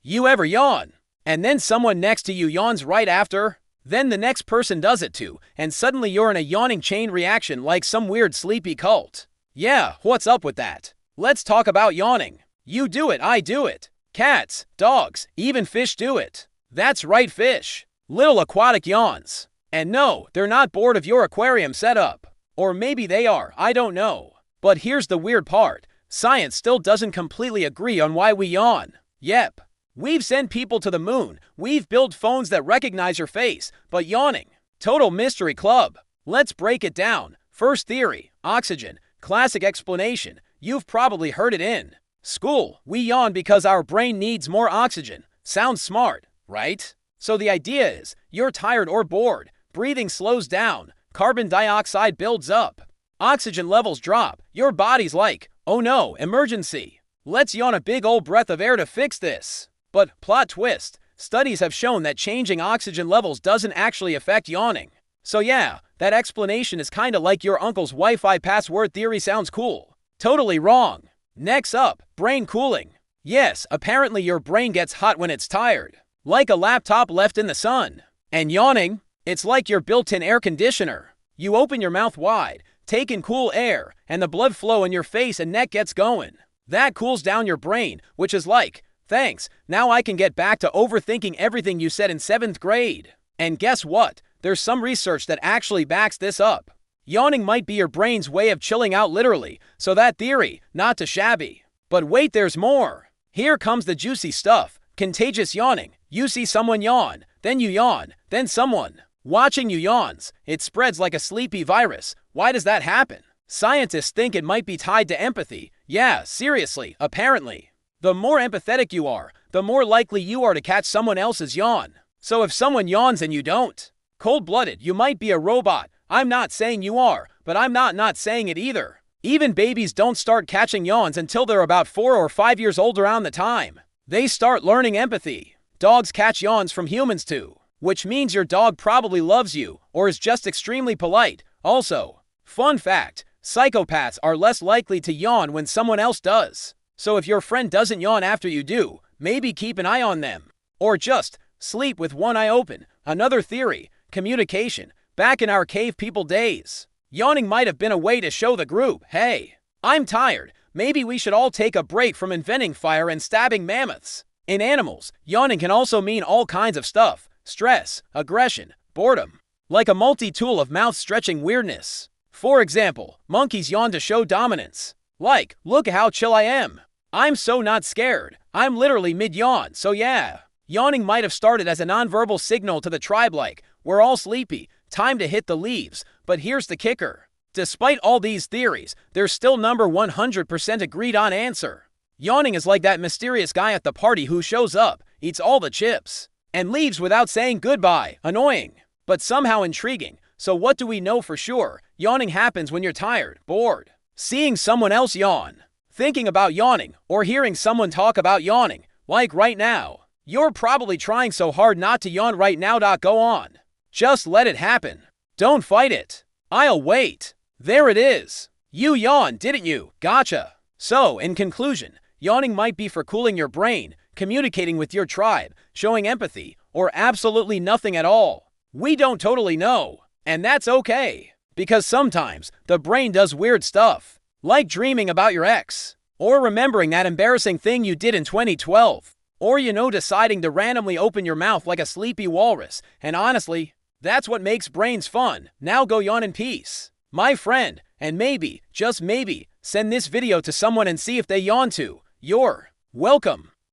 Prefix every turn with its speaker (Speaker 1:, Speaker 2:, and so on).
Speaker 1: You ever yawn? And then someone next to you yawns right after? Then the next person does it too, and suddenly you're in a yawning chain reaction like some weird sleepy cult. Yeah, what's up with that? Let's talk about yawning. You do it, I do it. Cats, dogs, even fish do it. That's right, fish. Little aquatic yawns. And no, they're not bored of your aquarium setup. Or maybe they are, I don't know. But here's the weird part. Science still doesn't completely agree on why we yawn. Yep. We've sent people to the moon, we've built phones that recognize your face, but yawning. Total mystery club. Let's break it down. First theory, oxygen. Classic explanation. You've probably heard it in school. We yawn because our brain needs more oxygen. Sounds smart, right? So the idea is, you're tired or bored, breathing slows down, carbon dioxide builds up, oxygen levels drop, your body's like, oh no, emergency. Let's yawn a big old breath of air to fix this. But, plot twist, studies have shown that changing oxygen levels doesn't actually affect yawning. So yeah, that explanation is kinda like your uncle's Wi-Fi password theory sounds cool. Totally wrong. Next up, brain cooling. Yes, apparently your brain gets hot when it's tired. Like a laptop left in the sun. And yawning, it's like your built-in air conditioner. You open your mouth wide, take in cool air, and the blood flow in your face and neck gets going. That cools down your brain, which is like, thanks, now I can get back to overthinking everything you said in 7th grade. And guess what? There's some research that actually backs this up. Yawning might be your brain's way of chilling out literally, so that theory, not too shabby. But wait, there's more. Here comes the juicy stuff. Contagious yawning. You see someone yawn, then you yawn, then someone watching you yawns. It spreads like a sleepy virus. Why does that happen? Scientists think it might be tied to empathy. Yeah, seriously, apparently. The more empathetic you are, the more likely you are to catch someone else's yawn. So if someone yawns and you don't, cold-blooded, you might be a robot. I'm not saying you are, but I'm not saying it either. Even babies don't start catching yawns until they're about 4 or 5 years old around the time they start learning empathy. Dogs catch yawns from humans too, which means your dog probably loves you or is just extremely polite. Also, fun fact, psychopaths are less likely to yawn when someone else does. So if your friend doesn't yawn after you do, maybe keep an eye on them. Or just sleep with one eye open. Another theory, communication. Back in our cave people days, yawning might have been a way to show the group, hey, I'm tired. Maybe we should all take a break from inventing fire and stabbing mammoths. In animals, yawning can also mean all kinds of stuff. Stress, aggression, boredom. Like a multi-tool of mouth-stretching weirdness. For example, monkeys yawn to show dominance. Like, look how chill I am. I'm so not scared. I'm literally mid-yawn, so yeah. Yawning might have started as a nonverbal signal to the tribe like, we're all sleepy, time to hit the leaves. But here's the kicker. Despite all these theories, there's still number 100% agreed on answer. Yawning is like that mysterious guy at the party who shows up, eats all the chips, and leaves without saying goodbye. Annoying, but somehow intriguing. So what do we know for sure? Yawning happens when you're tired, bored, seeing someone else yawn, thinking about yawning, or hearing someone talk about yawning, like right now. You're probably trying so hard not to yawn right now. Go on. Just let it happen. Don't fight it. I'll wait. There it is. You yawned, didn't you? Gotcha. So, in conclusion, yawning might be for cooling your brain, communicating with your tribe, showing empathy, or absolutely nothing at all. We don't totally know. And that's okay. Because sometimes, the brain does weird stuff. Like dreaming about your ex. Or remembering that embarrassing thing you did in 2012. Or deciding to randomly open your mouth like a sleepy walrus. And honestly, that's what makes brains fun. Now go yawn in peace, my friend, and maybe, just maybe, send this video to someone and see if they yawn too. You're welcome.